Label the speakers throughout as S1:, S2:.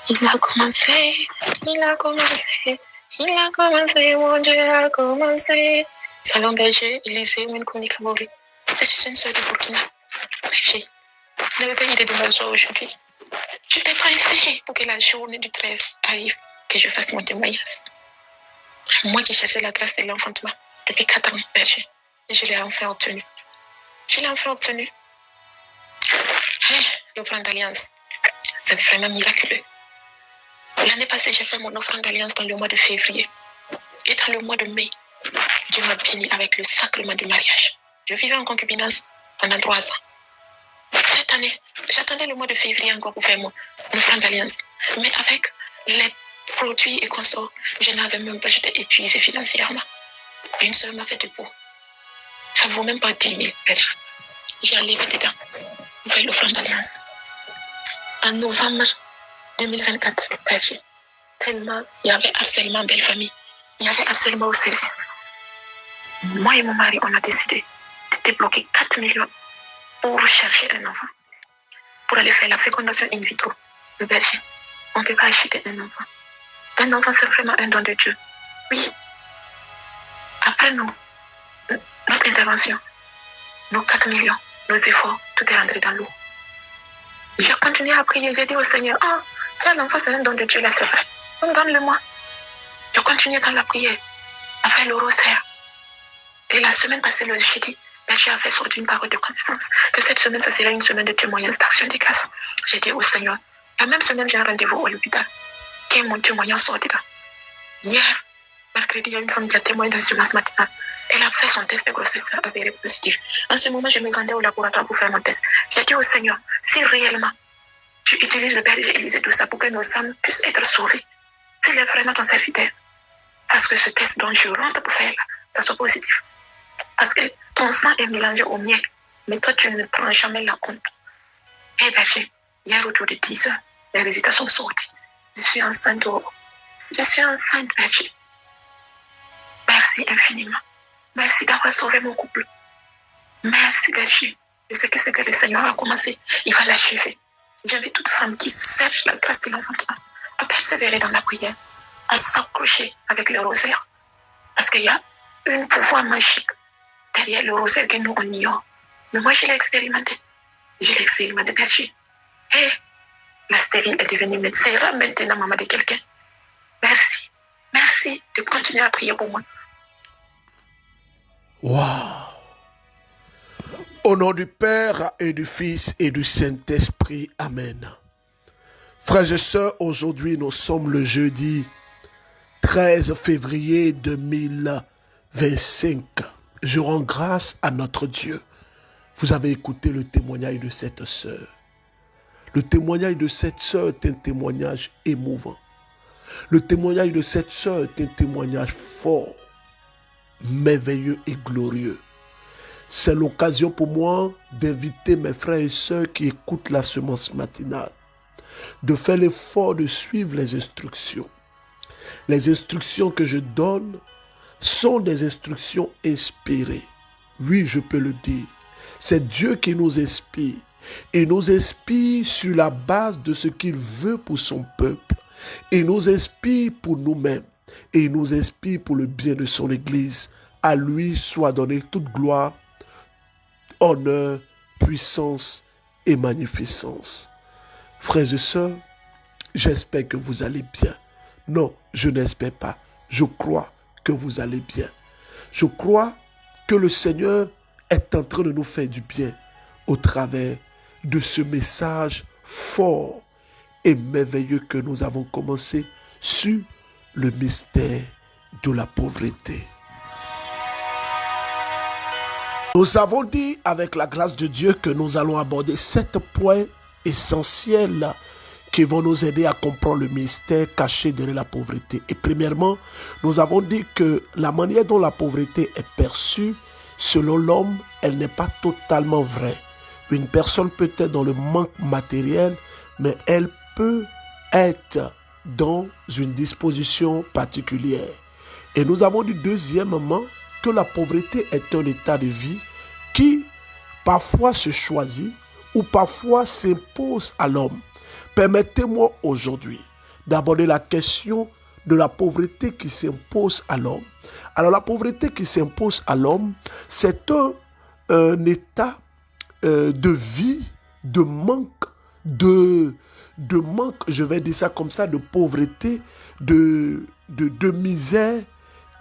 S1: Il a commencé, il a commencé, il a commencé, mon Dieu a commencé. Salon Berger, Élysée, Moukouni Kamouri. Je suis une sœur de Burkina. Berger, vous n'avez pas idée de ma joie aujourd'hui. Je t'ai pressé pour que la journée du 13 arrive, que je fasse mon témoignage. Moi qui cherchais la grâce de l'enfantement depuis 4 ans, Berger, et je l'ai enfin obtenu. Je l'ai enfin obtenu. L'offrande d'alliance, c'est vraiment miraculeux. L'année passée, j'ai fait mon offrande d'alliance dans le mois de février. Et dans le mois de mai, Dieu m'a béni avec le sacrement du mariage. Je vivais en concubinage pendant 3 ans. Cette année, j'attendais le mois de février encore pour faire mon offrande d'alliance. Mais avec les produits et consorts, je n'avais même pas, j'étais épuisée financièrement. Une soeur m'a fait du beau. Ça ne vaut même pas 10 000 pèches. J'ai enlevé dedans pour faire l'offrande d'alliance. En novembre 2024, tellement il y avait harcèlement en belle famille, il y avait harcèlement au service. Moi et mon mari, on a décidé de débloquer 4 millions pour chercher un enfant, pour aller faire la fécondation in vitro. Le berger, on ne peut pas acheter un enfant. Un enfant, c'est vraiment un don de Dieu. Oui. Après notre intervention, nos 4 millions, nos efforts, tout est rentré dans l'eau. J'ai continué à prier, j'ai dit au Seigneur, tiens, l'enfant, c'est un don de Dieu, là, c'est vrai. Donc, donne-le-moi. Je continué dans la prière, à faire le rosaire. Et la semaine passée, le jeudi, j'ai fait sortir une parole de connaissance. Que cette semaine, ça serait une semaine de témoignage, d'action de grâce. J'ai dit au Seigneur, la même semaine, j'ai un rendez-vous au l'hôpital. Qui est mon témoignage sort dedans. Hier, mercredi, il y a une femme qui a témoigné dans ce matin. Elle a fait son test de grossesse avéré positif. En ce moment, je me rendais au laboratoire pour faire mon test. J'ai dit au Seigneur, si réellement tu utilises le berger Élysée tout ça pour que nos âmes puissent être sauvées, s'il est vraiment ton serviteur, parce que ce test dont je rentre pour faire là, ça soit positif. Parce que ton sang est mélangé au mien, mais toi, tu ne prends jamais la compte. Eh berger, hier autour de 10 heures, les résultats sont sortis. Je suis enceinte, Je suis enceinte, berger. Merci infiniment. Merci d'avoir sauvé mon couple. Merci, berger. Je sais que ce que le Seigneur a commencé, il va l'achever. J'invite toute femme qui cherche la grâce de l'enfantement à persévérer dans la prière, à s'accrocher avec le rosaire. Parce qu'il y a un pouvoir magique derrière le rosaire que nous, on ignore. Mais moi, je l'ai expérimenté. Je l'ai expérimenté, berger. Et la stérile est devenue médecin, maintenant maman de quelqu'un. Merci. Merci de continuer à prier pour moi.
S2: Waouh! Au nom du Père et du Fils et du Saint-Esprit. Amen. Frères et sœurs, aujourd'hui nous sommes le jeudi 13 février 2025. Je rends grâce à notre Dieu. Vous avez écouté le témoignage de cette sœur. Le témoignage de cette sœur est un témoignage émouvant. Le témoignage de cette sœur est un témoignage fort, merveilleux et glorieux. C'est l'occasion pour moi d'inviter mes frères et sœurs qui écoutent la semence matinale de faire l'effort de suivre les instructions. Les instructions que je donne sont des instructions inspirées. Oui, je peux le dire. C'est Dieu qui nous inspire. Il nous inspire sur la base de ce qu'il veut pour son peuple. Il nous inspire pour nous-mêmes. Et il nous inspire pour le bien de son Église. À lui soit donnée toute gloire, honneur, puissance et magnificence. Frères et sœurs, j'espère que vous allez bien. Non, je n'espère pas. Je crois que vous allez bien. Je crois que le Seigneur est en train de nous faire du bien au travers de ce message fort et merveilleux que nous avons commencé sur le mystère de la pauvreté. Nous avons dit avec la grâce de Dieu que nous allons aborder 7 points essentiels qui vont nous aider à comprendre le mystère caché derrière la pauvreté. Et premièrement, nous avons dit que la manière dont la pauvreté est perçue, selon l'homme, elle n'est pas totalement vraie. Une personne peut être dans le manque matériel, mais elle peut être dans une disposition particulière. Et nous avons dit deuxièmement que la pauvreté est un état de vie qui parfois se choisit ou parfois s'impose à l'homme. Permettez-moi aujourd'hui d'aborder la question de la pauvreté qui s'impose à l'homme. Alors la pauvreté qui s'impose à l'homme, c'est un état de vie, de manque, manque, je vais dire ça comme ça, de pauvreté, de misère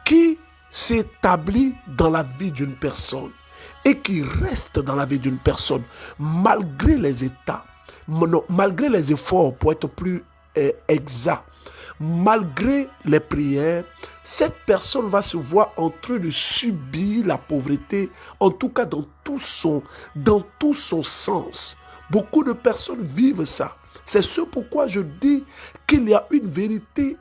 S2: qui s'établit dans la vie d'une personne et qui reste dans la vie d'une personne malgré les états, malgré les efforts pour être plus exact, malgré les prières, cette personne va se voir en train de subir la pauvreté, en tout cas dans tout son sens. Beaucoup de personnes vivent ça. C'est ce pourquoi je dis qu'il y a une vérité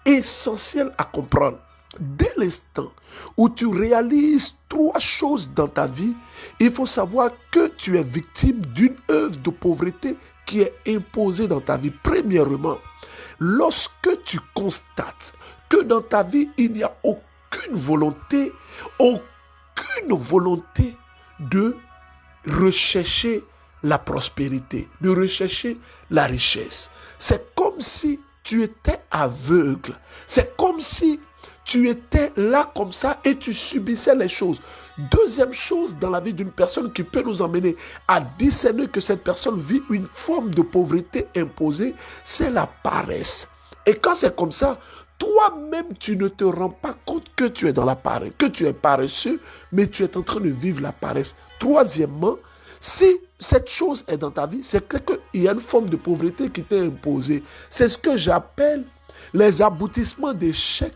S2: essentielle à comprendre. Dès l'instant où tu réalises 3 choses dans ta vie, il faut savoir que tu es victime d'une œuvre de pauvreté qui est imposée dans ta vie. Premièrement, lorsque tu constates que dans ta vie, il n'y a aucune volonté de rechercher la prospérité, de rechercher la richesse. C'est comme si tu étais aveugle. C'est comme si tu étais là comme ça et tu subissais les choses. Deuxième chose dans la vie d'une personne qui peut nous emmener à discerner que cette personne vit une forme de pauvreté imposée, c'est la paresse. Et quand c'est comme ça, toi-même, tu ne te rends pas compte que tu es dans la paresse, que tu es paresseux, mais tu es en train de vivre la paresse. Troisièmement, si cette chose est dans ta vie, c'est qu'il y a une forme de pauvreté qui t'est imposée. C'est ce que j'appelle les aboutissements d'échec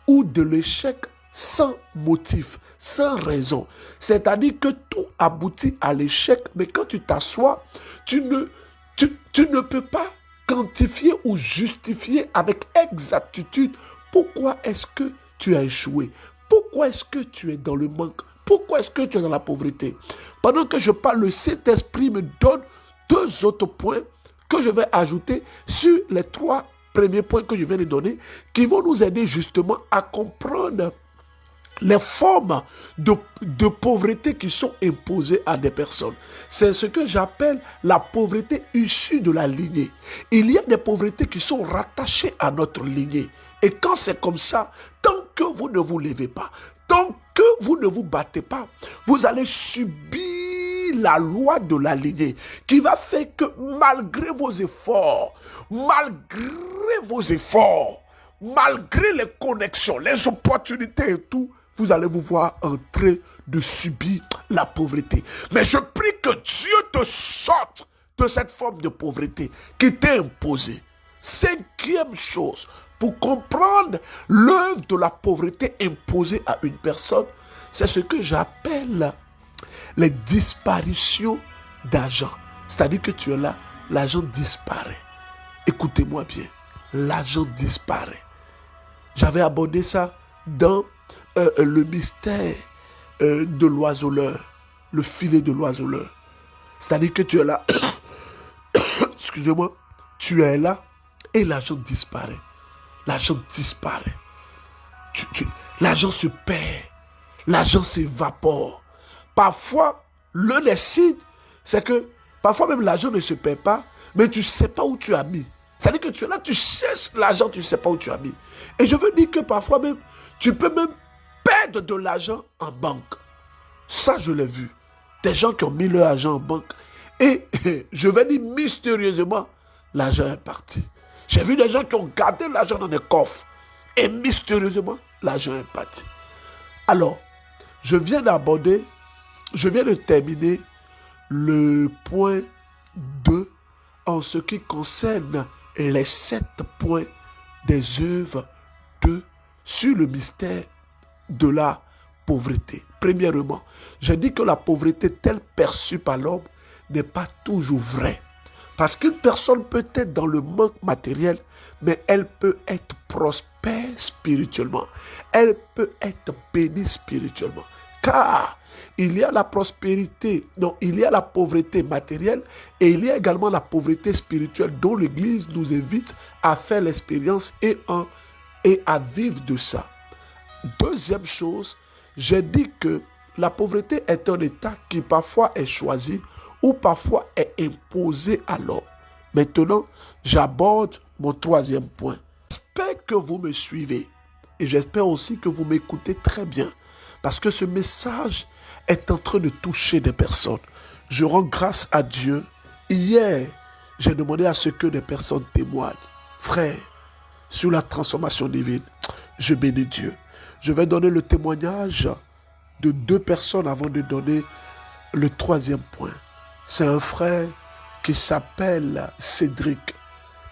S2: ou de l'échec sans motif, sans raison. C'est-à-dire que tout aboutit à l'échec, mais quand tu t'assois, tu ne peux pas quantifier ou justifier avec exactitude pourquoi est-ce que tu as échoué, pourquoi est-ce que tu es dans le manque, pourquoi est-ce que tu es dans la pauvreté. Pendant que je parle, le Saint-Esprit me donne 2 autres points que je vais ajouter sur les 3 premiers points que je viens de donner, qui vont nous aider justement à comprendre les formes de pauvreté qui sont imposées à des personnes. C'est ce que j'appelle la pauvreté issue de la lignée. Il y a des pauvretés qui sont rattachées à notre lignée. Et quand c'est comme ça, tant que vous ne vous levez pas, tant que vous ne vous battez pas, vous allez subir la loi de la lignée qui va faire que malgré vos efforts, malgré les connexions, les opportunités et tout, vous allez vous voir en train de subir la pauvreté. Mais je prie que Dieu te sorte de cette forme de pauvreté qui t'est imposée. 5e chose, pour comprendre l'œuvre de la pauvreté imposée à une personne, c'est ce que j'appelle les disparitions d'argent. C'est-à-dire que tu es là, l'argent disparaît. Écoutez-moi bien, l'argent disparaît. J'avais abordé ça dans le mystère de l'oiseleur, le filet de l'oiseleur. C'est-à-dire que tu es là, excusez-moi, tu es là et l'argent disparaît. L'argent disparaît. L'argent se perd. L'argent s'évapore. Parfois, l'un des signes, c'est que parfois même l'argent ne se perd pas, mais tu ne sais pas où tu as mis. C'est-à-dire que tu es là, tu cherches l'argent, tu ne sais pas où tu as mis. Et je veux dire que parfois même, tu peux même perdre de l'argent en banque. Ça, je l'ai vu. Des gens qui ont mis leur argent en banque. Et je vais dire mystérieusement, l'argent est parti. J'ai vu des gens qui ont gardé l'argent dans des coffres. Et mystérieusement, l'argent est parti. Alors, je viens de terminer le point 2 en ce qui concerne les 7 points des œuvres sur le mystère de la pauvreté. Premièrement, j'ai dit que la pauvreté telle perçue par l'homme n'est pas toujours vraie. Parce qu'une personne peut être dans le manque matériel, mais elle peut être prospère spirituellement. Elle peut être bénie spirituellement. Car il y a la prospérité, non, il y a la pauvreté matérielle et il y a également la pauvreté spirituelle dont l'Église nous invite à faire l'expérience et à vivre de ça. Deuxième chose, j'ai dit que la pauvreté est un état qui parfois est choisi ou parfois est imposé à l'homme. Maintenant, j'aborde mon troisième point. J'espère que vous me suivez et j'espère aussi que vous m'écoutez très bien parce que ce message est en train de toucher des personnes. Je rends grâce à Dieu. Hier, j'ai demandé à ce que des personnes témoignent. Frère, sur la transformation divine, je bénis Dieu. Je vais donner le témoignage de 2 personnes avant de donner le troisième point. C'est un frère qui s'appelle Cédric.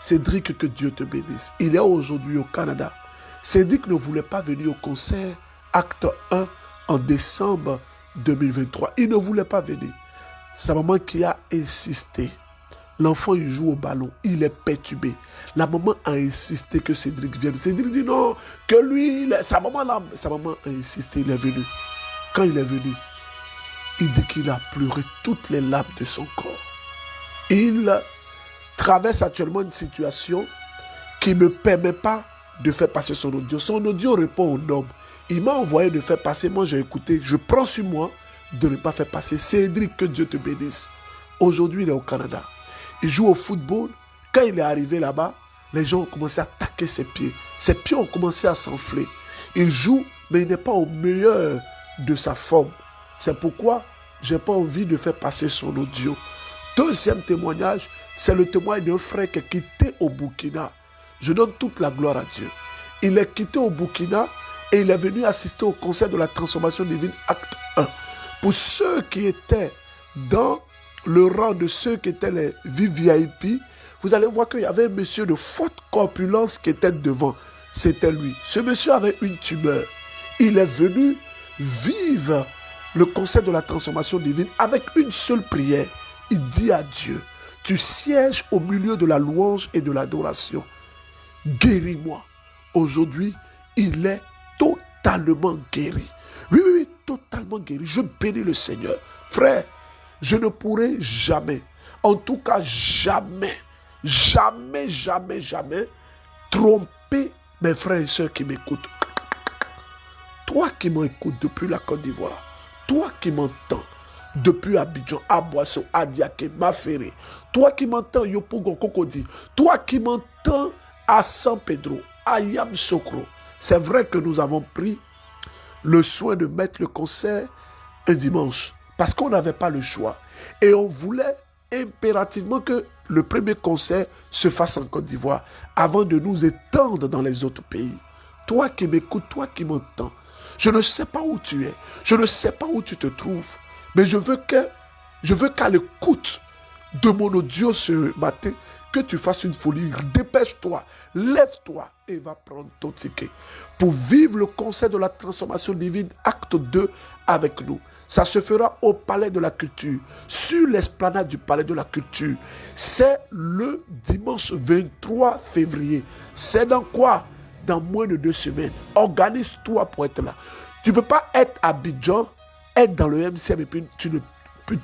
S2: Cédric, que Dieu te bénisse. Il est aujourd'hui au Canada. Cédric ne voulait pas venir au concert Acte 1 en décembre 2023. Il ne voulait pas venir. Sa maman qui a insisté. L'enfant, il joue au ballon. Il est perturbé. La maman a insisté que Cédric vienne. Cédric dit non, que lui, sa maman a insisté. Il est venu. Quand il est venu, il dit qu'il a pleuré toutes les larmes de son corps. Il traverse actuellement une situation qui ne permet pas de faire passer son audio. Son audio répond au nom. Il m'a envoyé de faire passer. Moi, j'ai écouté. Je prends sur moi de ne pas faire passer. Cédric, que Dieu te bénisse. Aujourd'hui, il est au Canada. Il joue au football. Quand il est arrivé là-bas, les gens ont commencé à attaquer ses pieds. Ses pieds ont commencé à s'enfler. Il joue, mais il n'est pas au meilleur de sa forme. C'est pourquoi je n'ai pas envie de faire passer son audio. Deuxième témoignage, c'est le témoignage d'un frère qui est quitté au Burkina. Je donne toute la gloire à Dieu. Il est quitté au Burkina et il est venu assister au concert de la transformation divine Acte 1. Pour ceux qui étaient dans le rang de ceux qui étaient les VIP, vous allez voir qu'il y avait un monsieur de forte corpulence qui était devant. C'était lui. Ce monsieur avait une tumeur. Il est venu vivre le concert de la transformation divine avec une seule prière. Il dit à Dieu, tu sièges au milieu de la louange et de l'adoration. Guéris-moi. Aujourd'hui, il est totalement guéri. Oui, totalement guéri. Je bénis le Seigneur. Frère, je ne pourrai jamais, en tout cas jamais tromper mes frères et sœurs qui m'écoutent. Toi qui m'écoutes depuis la Côte d'Ivoire, toi qui m'entends depuis Abidjan, Aboisson, Adiaké, Maféré, toi qui m'entends Yopougon, Cocody, toi qui m'entends à San Pedro, à Yamoussoukro, c'est vrai que nous avons pris le soin de mettre le concert un dimanche parce qu'on n'avait pas le choix et on voulait impérativement que le premier concert se fasse en Côte d'Ivoire avant de nous étendre dans les autres pays. Toi qui m'écoutes, toi qui m'entends, je ne sais pas où tu es, je ne sais pas où tu te trouves, mais je veux qu'à l'écoute de mon audio ce matin, que tu fasses une folie. Dépêche-toi, lève-toi et va prendre ton ticket pour vivre le concert de la transformation divine Acte 2 avec nous. Ça se fera au Palais de la Culture, sur l'esplanade du Palais de la Culture. C'est le dimanche 23 février. C'est dans quoi? Dans moins de 2 semaines. Organise-toi pour être là. Tu ne peux pas être à Abidjan, être dans le MCM et puis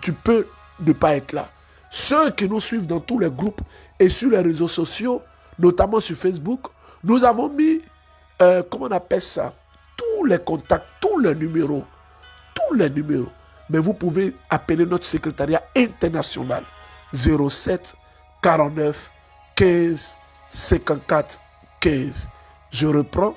S2: tu peux ne pas être là. Ceux qui nous suivent dans tous les groupes et sur les réseaux sociaux, notamment sur Facebook, nous avons mis, comment on appelle ça, tous les contacts, tous les numéros. Mais vous pouvez appeler notre secrétariat international 07 49 15 54 15. Je reprends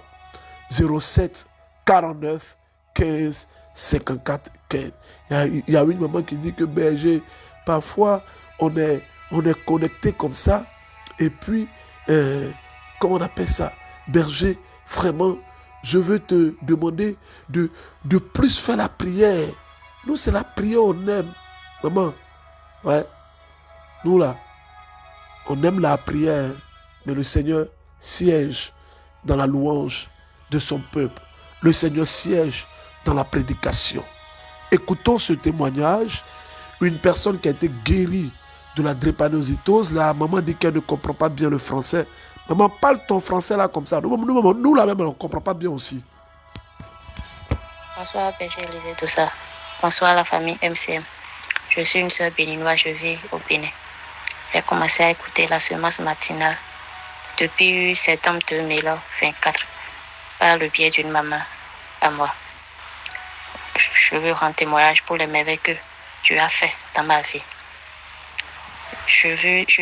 S2: 07 49 15 54 15. Il y a une maman qui dit que berger, parfois on est connecté comme ça et puis comment on appelle ça, berger, vraiment je veux te demander de plus faire la prière. Nous c'est la prière, on aime maman, ouais, nous là on aime la prière, mais le Seigneur siège dans la louange de son peuple. Le Seigneur siège dans la prédication. Écoutons ce témoignage. Une personne qui a été guérie de la drépanocytose. La maman dit qu'elle ne comprend pas bien le français. Maman, parle ton français là comme ça. Nous là même, on ne comprend pas bien aussi.
S3: Bonsoir, Berger Élisée, tout ça. Bonsoir la famille MCM. Je suis une sœur béninoise, je vis au Bénin. J'ai commencé à écouter la semence matinale depuis septembre 2024 par le biais d'une maman à moi. Je veux rendre témoignage pour les merveilles que Dieu a fait dans ma vie. Je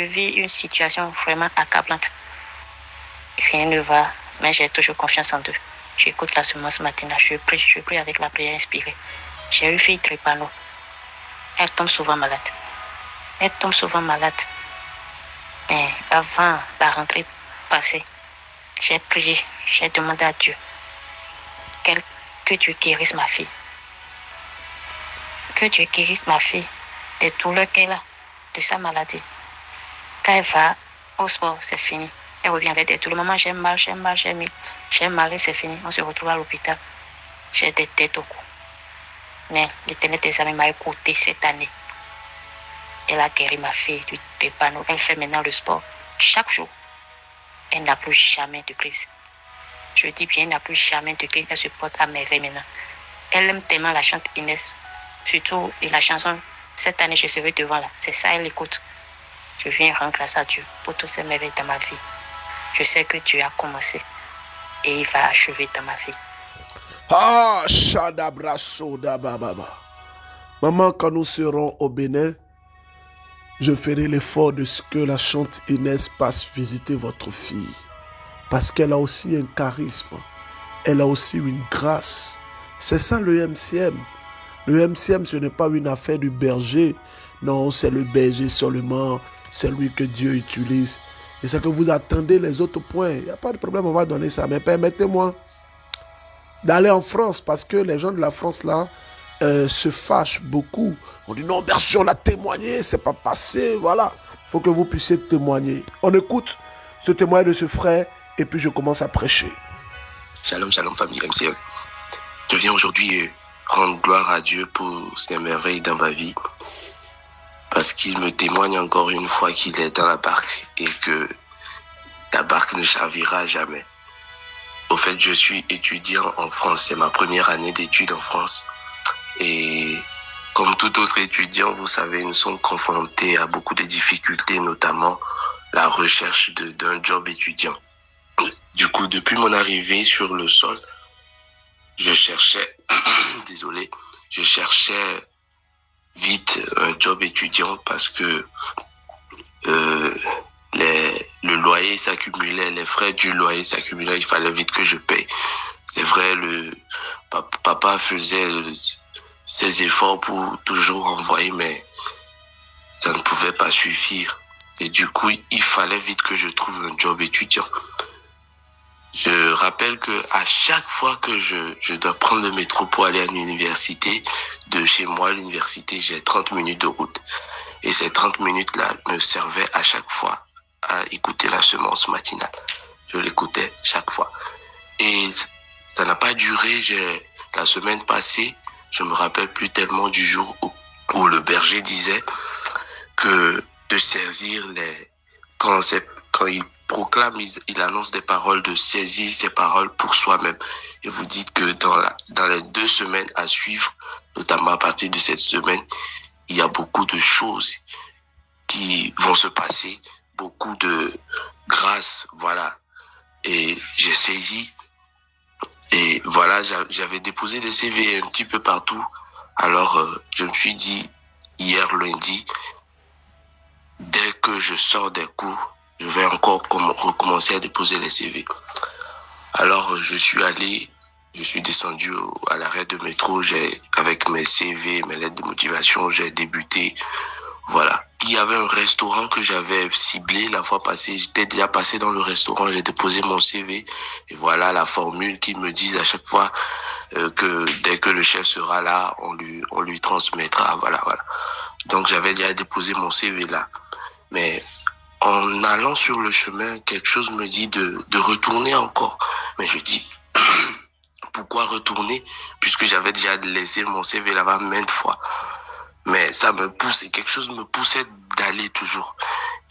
S3: vis une situation vraiment accablante. rien ne va, mais j'ai toujours confiance en Dieu. J'écoute la semence matinale, je prie avec la prière inspirée. J'ai une fille Trépano. Elle tombe souvent malade. Mais avant la rentrée passée, j'ai prié, j'ai demandé à Dieu que Dieu guérisse ma fille. Que Dieu guérisse ma fille des douleurs qu'elle a, de sa maladie. Quand elle va au sport, c'est fini. Elle revient avec des douleurs. Maman, j'ai mal et c'est fini. On se retrouve à l'hôpital. J'ai des têtes au cou. Mais l'Éternel des amis m'a écouté cette année. Elle a guéri ma fille du drépano. Elle fait maintenant le sport chaque jour. Elle n'a plus jamais de crise. Je dis bien, elle n'a plus jamais de crise. Elle se porte à merveille maintenant. Elle aime tellement la chante Inès. Surtout la chanson Cette année, je serai devant là. C'est ça, elle écoute. Je viens rendre grâce à Dieu pour toutes ces merveilles dans ma vie. Je sais que Dieu a commencé et il va achever dans ma vie.
S2: Ah, Shadabraso Dabababa. Maman, quand nous serons au Bénin, je ferai l'effort de ce que la chante Inès passe visiter votre fille. Parce qu'elle a aussi un charisme. Elle a aussi une grâce. C'est ça le MCM. Le MCM, ce n'est pas une affaire du berger. Non, c'est le berger seulement. C'est lui que Dieu utilise. Et c'est que vous attendez les autres points. Il n'y a pas de problème, on va donner ça. Mais permettez-moi d'aller en France parce que les gens de la France, là, se fâchent beaucoup. On dit non, berger, on a témoigné, c'est pas passé. Voilà. Il faut que vous puissiez témoigner. On écoute ce témoignage de ce frère et puis je commence à prêcher.
S4: Shalom, shalom, famille MCM. Je viens aujourd'hui rendre gloire à Dieu pour ses merveilles dans ma vie. Parce qu'il me témoigne encore une fois qu'il est dans la barque et que la barque ne chavira jamais. Au fait, je suis étudiant en France. C'est ma première année d'études en France. Et comme tout autre étudiant, vous savez, nous sommes confrontés à beaucoup de difficultés, notamment la recherche d'un job étudiant. Du coup, depuis mon arrivée sur le sol, je cherchais vite un job étudiant parce que le loyer s'accumulait, les frais du loyer s'accumulaient, il fallait vite que je paye. C'est vrai, papa faisait ses efforts pour toujours envoyer, mais ça ne pouvait pas suffire. Et du coup, il fallait vite que je trouve un job étudiant. Je rappelle que à chaque fois que je dois prendre le métro pour aller à l'université, de chez moi à l'université, j'ai 30 minutes de route. Et ces 30 minutes-là me servaient à chaque fois à écouter la semence matinale. Je l'écoutais chaque fois. Et ça n'a pas duré. La semaine passée, je me rappelle plus tellement du jour où le berger disait que de saisir quand il proclame, il annonce des paroles, de saisir ces paroles pour soi-même. Et vous dites que dans les 2 semaines à suivre, notamment à partir de cette semaine, il y a beaucoup de choses qui vont se passer, beaucoup de grâce, voilà. Et j'ai saisi, et voilà, j'avais déposé des CV un petit peu partout. Alors, je me suis dit, hier lundi, dès que je sors des cours, je vais encore recommencer à déposer les CV. Alors, je suis descendu à l'arrêt de métro, avec mes CV, mes lettres de motivation, j'ai débuté. Voilà. Il y avait un restaurant que j'avais ciblé la fois passée. J'étais déjà passé dans le restaurant, j'ai déposé mon CV. Et voilà la formule qu'ils me disent à chaque fois que dès que le chef sera là, on lui transmettra. Voilà. Donc j'avais déjà déposé mon CV là. Mais en allant sur le chemin, quelque chose me dit de retourner encore. Mais je dis, pourquoi retourner puisque j'avais déjà laissé mon CV là-bas maintes fois. Mais ça me poussait, quelque chose me poussait d'aller toujours.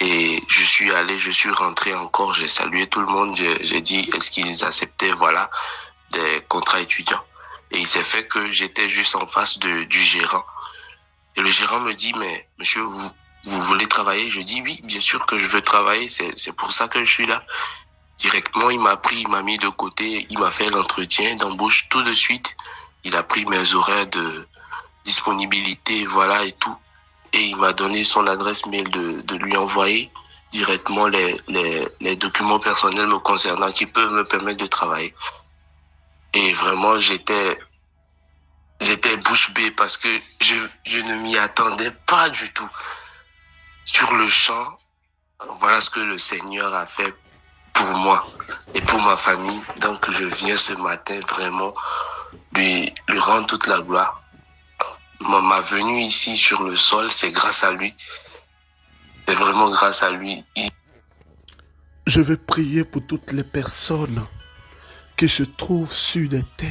S4: Et je suis rentré encore, j'ai salué tout le monde, j'ai dit est-ce qu'ils acceptaient, voilà, des contrats étudiants. Et il s'est fait que j'étais juste en face du gérant. Et le gérant me dit, mais monsieur, vous voulez travailler? Je dis oui, bien sûr que je veux travailler, c'est pour ça que je suis là. Directement, il m'a mis de côté, il m'a fait l'entretien d'embauche tout de suite. Il a pris mes horaires de disponibilité, voilà et tout. Et il m'a donné son adresse mail de lui envoyer directement les documents personnels me concernant qui peuvent me permettre de travailler. Et vraiment, j'étais bouche bée parce que je ne m'y attendais pas du tout. Sur le champ, voilà ce que le Seigneur a fait pour moi et pour ma famille. Donc, je viens ce matin vraiment lui rendre toute la gloire. Ma venue ici sur le sol, c'est grâce à lui. C'est vraiment grâce à lui.
S2: Je veux prier pour toutes les personnes qui se trouvent sur des terres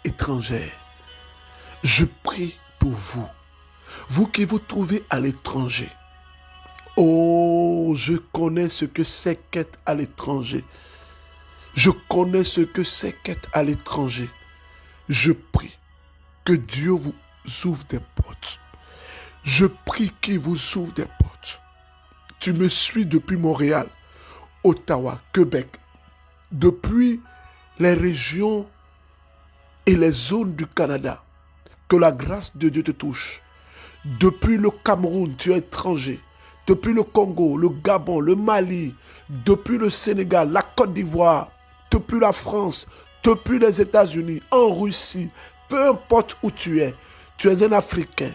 S2: étrangères. Je prie pour vous. Vous qui vous trouvez à l'étranger. Oh, je connais ce que c'est qu'être à l'étranger. Je connais ce que c'est qu'être à l'étranger. Je prie que Dieu vous ouvre des portes. Je prie qu'il vous ouvre des portes. Tu me suis depuis Montréal, Ottawa, Québec, depuis les régions et les zones du Canada. Que la grâce de Dieu te touche. Depuis le Cameroun, tu es étranger. Depuis le Congo, le Gabon, le Mali, depuis le Sénégal, la Côte d'Ivoire, depuis la France, depuis les États-Unis, en Russie, peu importe où tu es un Africain,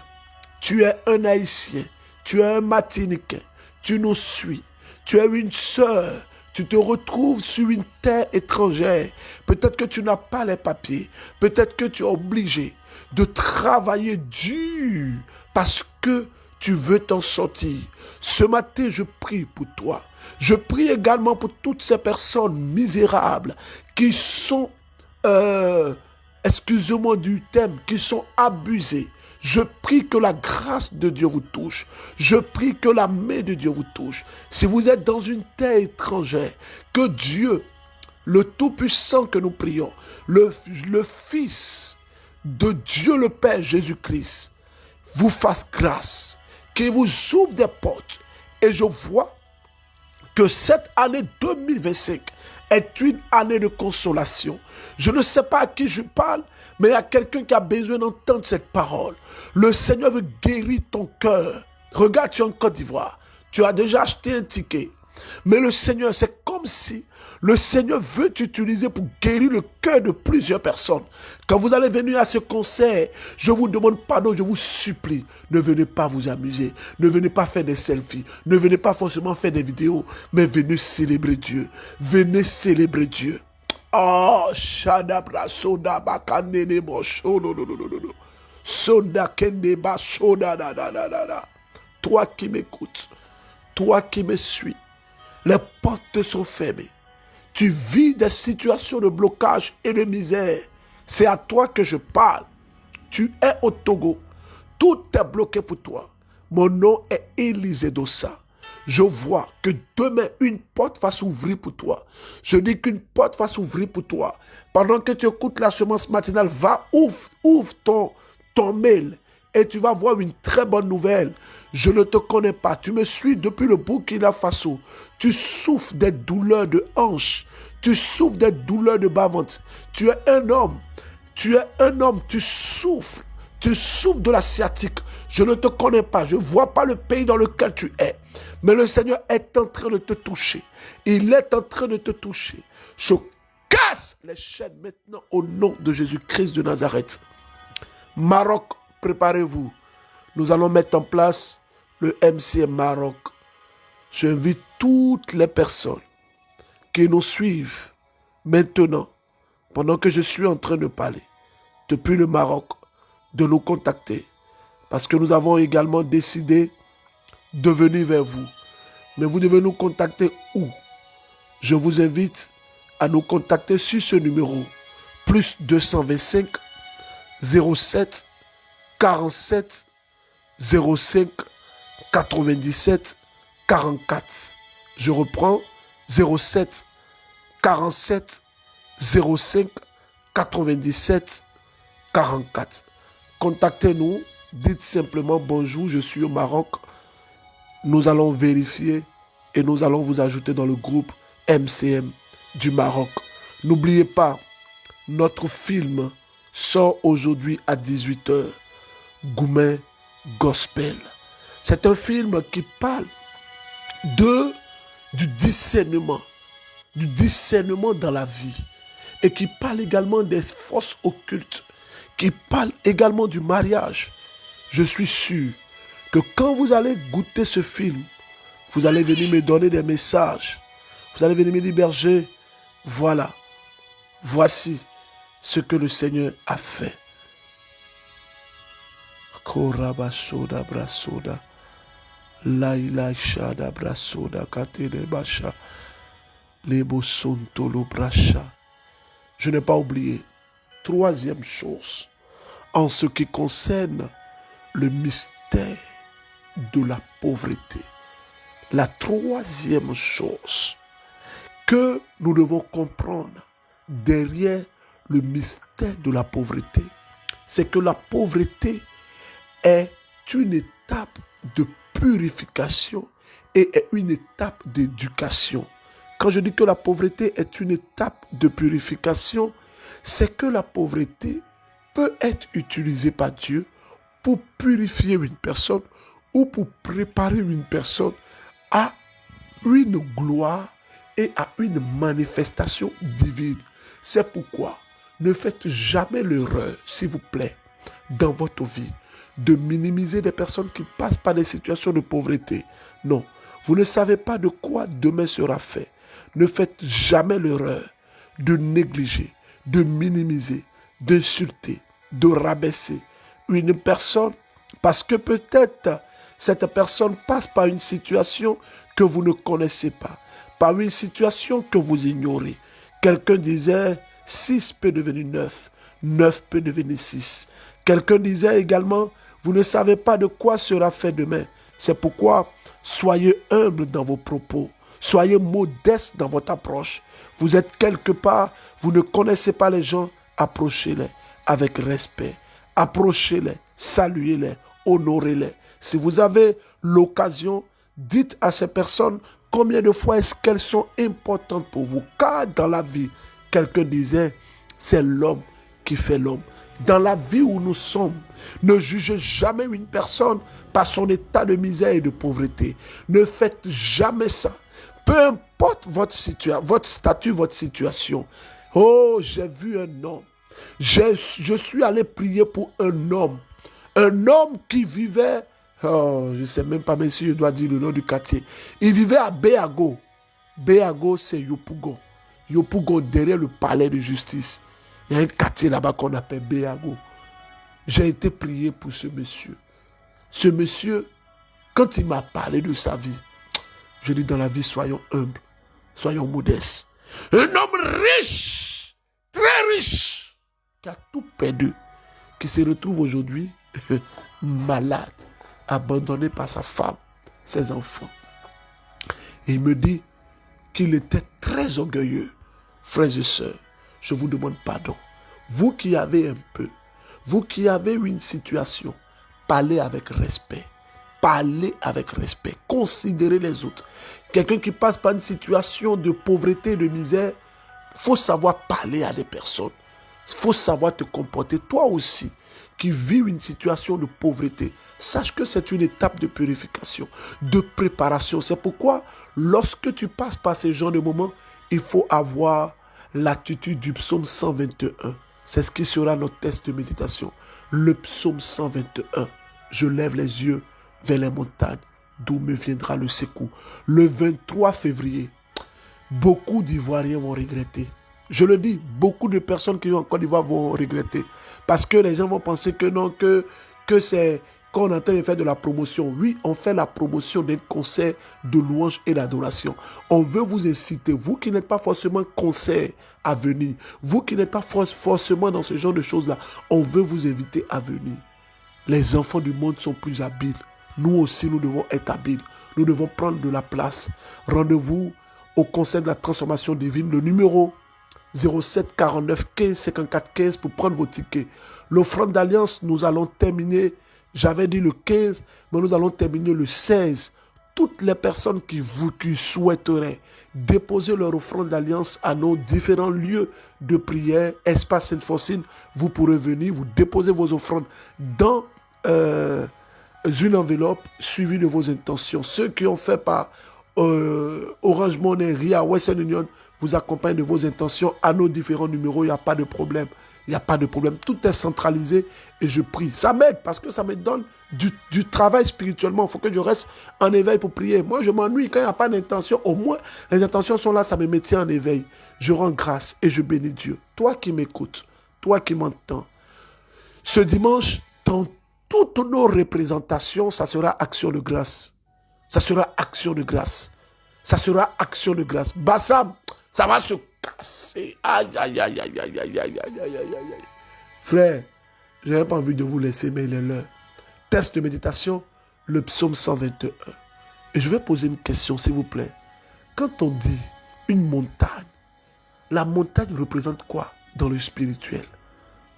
S2: tu es un Haïtien, tu es un Martiniquais, tu nous suis, tu es une sœur, tu te retrouves sur une terre étrangère, peut-être que tu n'as pas les papiers, peut-être que tu es obligé de travailler dur parce que tu veux t'en sortir. Ce matin, je prie pour toi. Je prie également pour toutes ces personnes misérables qui sont, excusez-moi du thème, qui sont abusées. Je prie que la grâce de Dieu vous touche. Je prie que la main de Dieu vous touche. Si vous êtes dans une terre étrangère, que Dieu, le Tout-Puissant que nous prions, le Fils de Dieu le Père Jésus-Christ, vous fasse grâce, qu'il vous ouvre des portes. Et je vois que cette année 2025 est une année de consolation. Je ne sais pas à qui je parle, mais il y a quelqu'un qui a besoin d'entendre cette parole. Le Seigneur veut guérir ton cœur. Regarde, tu es en Côte d'Ivoire. Tu as déjà acheté un ticket. Mais le Seigneur, c'est comme si le Seigneur veut t'utiliser pour guérir le cœur de plusieurs personnes. Quand vous allez venir à ce concert, je vous demande pardon, je vous supplie, ne venez pas vous amuser, ne venez pas faire des selfies, ne venez pas forcément faire des vidéos, mais venez célébrer Dieu. Venez célébrer Dieu. Oh, Shadabra Soda Bakandene Bosho, no. Soda Kende Bashoda da. Toi qui m'écoutes, toi qui me suis, les portes sont fermées. Tu vis des situations de blocage et de misère. C'est à toi que je parle. Tu es au Togo. Tout est bloqué pour toi. Mon nom est Élisée Dossa. Je vois que demain, une porte va s'ouvrir pour toi. Je dis qu'une porte va s'ouvrir pour toi. Pendant que tu écoutes la semence matinale, ouvre ton mail et tu vas voir une très bonne nouvelle. Je ne te connais pas. Tu me suis depuis le Burkina Faso. Tu souffres des douleurs de hanches. Tu souffres des douleurs de bas-ventre. Tu es un homme. Tu souffres. Tu souffres de la sciatique. Je ne te connais pas. Je ne vois pas le pays dans lequel tu es. Mais le Seigneur est en train de te toucher. Il est en train de te toucher. Je casse les chaînes maintenant au nom de Jésus-Christ de Nazareth. Maroc, préparez-vous. Nous allons mettre en place le MCM Maroc. J'invite toutes les personnes qui nous suivent maintenant, pendant que je suis en train de parler, depuis le Maroc, de nous contacter. Parce que nous avons également décidé de venir vers vous. Mais vous devez nous contacter où? Je vous invite à nous contacter sur ce numéro. Plus 225 07 47 05 97 44. Je reprends 07 47 05 97 44. Contactez-nous, dites simplement bonjour, je suis au Maroc. Nous allons vérifier et nous allons vous ajouter dans le groupe MCM du Maroc. N'oubliez pas, notre film sort aujourd'hui à 18h. Goumen Gospel. C'est un film qui parle du discernement dans la vie et qui parle également des forces occultes, qui parle également du mariage. Je suis sûr que quand vous allez goûter ce film, vous allez venir me donner des messages. Vous allez venir me dire, berger, voilà, voici ce que le Seigneur a fait. Korabasoda brasoda, laila shada brasoda katele basha, lebo sontolo bracha. Je n'ai pas oublié. Troisième chose, en ce qui concerne le mystère de la pauvreté. La troisième chose que nous devons comprendre derrière le mystère de la pauvreté, c'est que la pauvreté est une étape de purification et est une étape d'éducation. Quand je dis que la pauvreté est une étape de purification, c'est que la pauvreté peut être utilisée par Dieu pour purifier une personne ou pour préparer une personne à une gloire et à une manifestation divine. C'est pourquoi ne faites jamais l'erreur, s'il vous plaît, dans votre vie, de minimiser des personnes qui passent par des situations de pauvreté. Non, vous ne savez pas de quoi demain sera fait. Ne faites jamais l'erreur de négliger, de minimiser, d'insulter, de rabaisser une personne parce que peut-être cette personne passe par une situation que vous ne connaissez pas, par une situation que vous ignorez. Quelqu'un disait 6 peut devenir 9, 9 peut devenir 6. Quelqu'un disait également, vous ne savez pas de quoi sera fait demain. C'est pourquoi soyez humble dans vos propos, soyez modeste dans votre approche. Vous êtes quelque part, vous ne connaissez pas les gens, approchez-les avec respect. Approchez-les, saluez-les, honorez-les. Si vous avez l'occasion, dites à ces personnes combien de fois est-ce qu'elles sont importantes pour vous. Car dans la vie, quelqu'un disait, c'est l'homme qui fait l'homme. Dans la vie où nous sommes, ne jugez jamais une personne par son état de misère et de pauvreté. Ne faites jamais ça. Peu importe votre statut, votre situation. Oh, j'ai vu un homme. Je suis allé prier pour un homme. Un homme qui vivait, oh, je ne sais même pas même si je dois dire le nom du quartier. Il vivait à Béago. Béago, c'est Yopougon. Yopougon, derrière le palais de justice. Il y a un quartier là-bas qu'on appelle Béago. J'ai été prié pour ce monsieur. Ce monsieur, quand il m'a parlé de sa vie, je dis dans la vie, soyons humbles, soyons modestes. Un homme riche, très riche, qui a tout perdu, qui se retrouve aujourd'hui malade, abandonné par sa femme, ses enfants. Et il me dit qu'il était très orgueilleux. Frères et sœurs, je vous demande pardon. Vous qui avez un peu, vous qui avez une situation, parlez avec respect. Parlez avec respect. Considérez les autres. Quelqu'un qui passe par une situation de pauvreté, de misère, il faut savoir parler à des personnes. Il faut savoir te comporter. Toi aussi, qui vis une situation de pauvreté, sache que c'est une étape de purification, de préparation. C'est pourquoi, lorsque tu passes par ce genre de moments, il faut avoir l'attitude du psaume 121. C'est ce qui sera notre test de méditation. Le psaume 121. Je lève les yeux vers les montagnes, d'où me viendra le secours. Le 23 février, beaucoup d'Ivoiriens vont regretter. Je le dis, beaucoup de personnes qui vivent en Côte d'Ivoire vont regretter. Parce que les gens vont penser que non, que c'est qu'on est en train de faire de la promotion. Oui, on fait la promotion d'un concert de louange et d'adoration. On veut vous inciter, vous qui n'êtes pas forcément concert à venir, vous qui n'êtes pas forcément dans ce genre de choses-là, on veut vous inviter à venir. Les enfants du monde sont plus habiles. Nous aussi, nous devons être habiles. Nous devons prendre de la place. Rendez-vous au Conseil de la transformation divine, le numéro 07 49 15 54 15 pour prendre vos tickets. L'offrande d'alliance, nous allons terminer, j'avais dit le 15, mais nous allons terminer le 16. Toutes les personnes qui souhaiteraient déposer leur offrande d'alliance à nos différents lieux de prière, Espace Sainte-Faustine, vous pourrez venir, vous déposer vos offrandes dans une enveloppe suivie de vos intentions. Ceux qui ont fait par Orange Money, RIA, Western Union, vous accompagnent de vos intentions à nos différents numéros. Il n'y a pas de problème. Il n'y a pas de problème. Tout est centralisé et je prie. Ça m'aide parce que ça me donne du travail spirituellement. Il faut que je reste en éveil pour prier. Moi, je m'ennuie quand il n'y a pas d'intention. Au moins, les intentions sont là, ça me maintient en éveil. Je rends grâce et je bénis Dieu. Toi qui m'écoutes, toi qui m'entends, ce dimanche, dans toutes nos représentations, ça sera action de grâce. Ça sera action de grâce. Ça sera action de grâce. Bassam, ça va se casser. Aïe, aïe, aïe, aïe, aïe, aïe, aïe, aïe, aïe, aïe, aïe. Frère, je n'avais pas envie de vous laisser, mais il est l'heure. Test de méditation, le psaume 121. Et je vais poser une question, s'il vous plaît. Quand on dit une montagne, la montagne représente quoi dans le spirituel?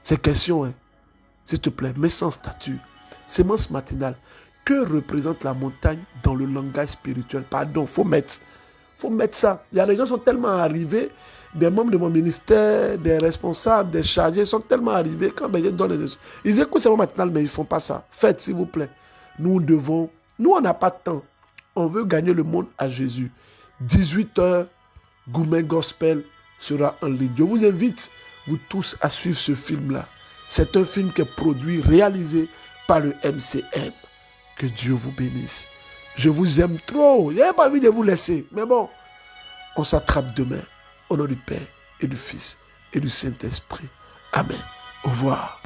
S2: C'est question, hein? S'il te plaît, mets sans statut. Sémence matinale. Que représente la montagne dans le langage spirituel? Pardon, faut mettre ça. Il y a des gens qui sont tellement arrivés, des membres de mon ministère, des responsables, des chargés, sont tellement arrivés quand je donne les... Ils écoutent Sémence matinale, mais ils ne font pas ça. Faites, s'il vous plaît. Nous, on n'a pas de temps. On veut gagner le monde à Jésus. 18h, Gourmet Gospel sera en ligne. Je vous invite, vous tous, à suivre ce film-là. C'est un film qui est produit, réalisé par le MCM. Que Dieu vous bénisse. Je vous aime trop. Je n'ai pas envie de vous laisser. Mais bon, on s'attrape demain. Au nom du Père et du Fils et du Saint-Esprit. Amen. Au revoir.